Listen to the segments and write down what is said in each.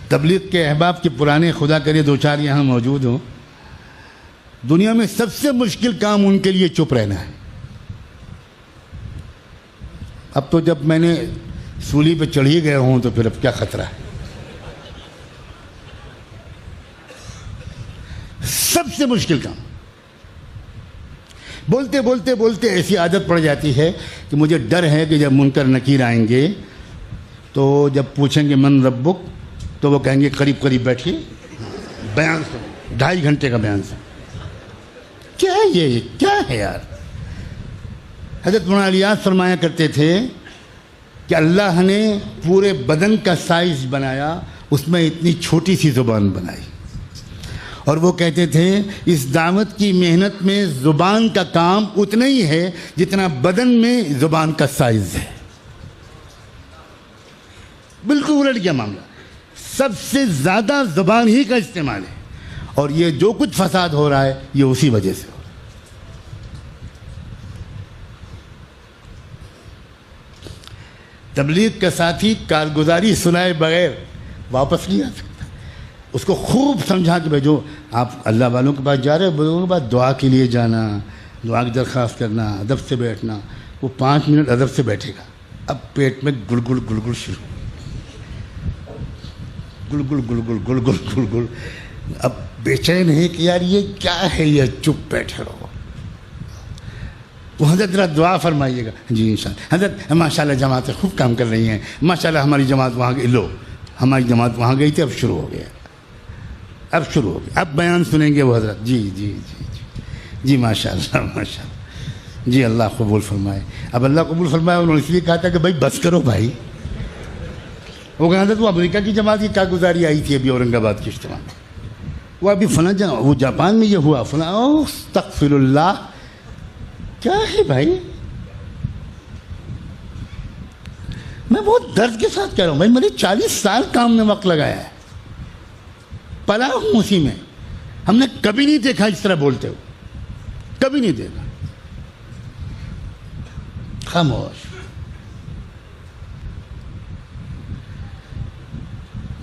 تبلیغ کے احباب کے پرانے خدا کرے دو چار یہاں موجود ہوں. دنیا میں سب سے مشکل کام ان کے لیے چپ رہنا ہے. اب تو جب میں نے سولی پہ چڑھ ہی گیا ہوں تو پھر اب کیا خطرہ ہے. سب سے مشکل کام. بولتے بولتے بولتے ایسی عادت پڑ جاتی ہے کہ مجھے ڈر ہے کہ جب منکر نکیر آئیں گے تو جب پوچھیں گے من ربک تو وہ کہیں گے قریب قریب بیٹھیے بیان سن 2.5 گھنٹے کا بیان سن. کیا ہے یہ کیا ہے یار. حضرت مولانا الیاس فرمایا کرتے تھے کہ اللہ نے پورے بدن کا سائز بنایا, اس میں اتنی چھوٹی سی زبان بنائی, اور وہ کہتے تھے اس دعوت کی محنت میں زبان کا کام اتنا ہی ہے جتنا بدن میں زبان کا سائز ہے. بالکل الٹ گیا معاملہ. سب سے زیادہ زبان ہی کا استعمال ہے, اور یہ جو کچھ فساد ہو رہا ہے یہ اسی وجہ سے ہو رہا ہے. تبلیغ کا ساتھی کارگزاری سنائے بغیر واپس نہیں آ سکتا. اس کو خوب سمجھا کہ بھائی جو آپ اللہ والوں کے پاس جا رہے ہو, بزرگوں کے پاس دعا کے لیے جانا, دعا کی درخواست کرنا, ادب سے بیٹھنا. وہ 5 منٹ ادب سے بیٹھے گا, اب پیٹ میں گڑگڑ گڑگڑ شروع, گڑگڑ گڑگڑ گڑگڑ گڑگڑ. اب بے چین ہے کہ یار یہ کیا ہے, یہ چپ بیٹھے رہو. وہ حضرت ذرا دعا فرمائیے گا. جی انشاءاللہ حضرت ماشاء اللہ جماعتیں خوب کام کر رہی ہیں, ماشاء اللہ ہماری جماعت وہاں گئی. لو ہماری جماعت وہاں گئی تھی, اب شروع ہو گیا, اب شروع ہو گیا, اب بیان سنیں گے وہ حضرت. جی جی جی جی جی ماشاء اللہ ماشاء اللہ, جی اللہ قبول فرمائے. اب اللہ قبول فرمائے انہوں نے اس لیے کہا تھا کہ بھائی بس کرو بھائی. وہ کہا حضرت وہ امریکہ کی جماعت کی کارگزاری آئی تھی ابھی اورنگ آباد کے اجتماع میں, وہ ابھی فلاں وہ جاپان میں یہ ہوا فلاں. استغفر اللہ, کیا ہے بھائی. میں بہت درد کے ساتھ کہہ رہا ہوں بھائی, میں نے 40 سال کام میں وقت لگایا ہے, پلا ہوں اسی میں. ہم نے کبھی نہیں دیکھا اس طرح بولتے ہو, کبھی نہیں دیکھا. خاموش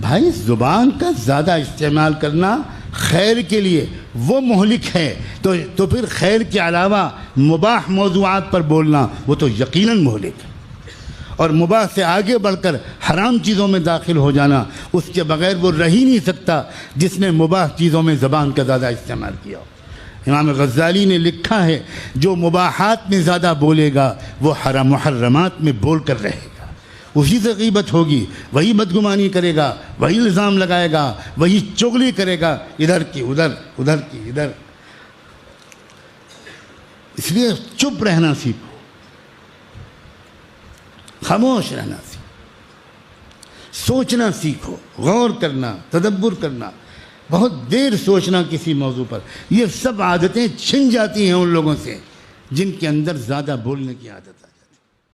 بھائی. زبان کا زیادہ استعمال کرنا خیر کے لیے وہ مہلک ہے, تو پھر خیر کے علاوہ مباح موضوعات پر بولنا وہ تو یقیناً مہلک ہے. اور مباح سے آگے بڑھ کر حرام چیزوں میں داخل ہو جانا, اس کے بغیر وہ رہ ہی نہیں سکتا جس نے مباح چیزوں میں زبان کا زیادہ استعمال کیا. امام غزالی نے لکھا ہے جو مباحات میں زیادہ بولے گا وہ حرام محرمات میں بول کر رہے گا. اسی سے غیبت ہوگی, وہی بدگمانی کرے گا, وہی الزام لگائے گا, وہی چغلی کرے گا, ادھر کی ادھر, ادھر کی ادھر. اس لیے چپ رہنا سیکھو, خاموش رہنا سیکھو, سوچنا سیکھو, غور کرنا, تدبر کرنا, بہت دیر سوچنا کسی موضوع پر. یہ سب عادتیں چھن جاتی ہیں ان لوگوں سے جن کے اندر زیادہ بولنے کی عادت ہے.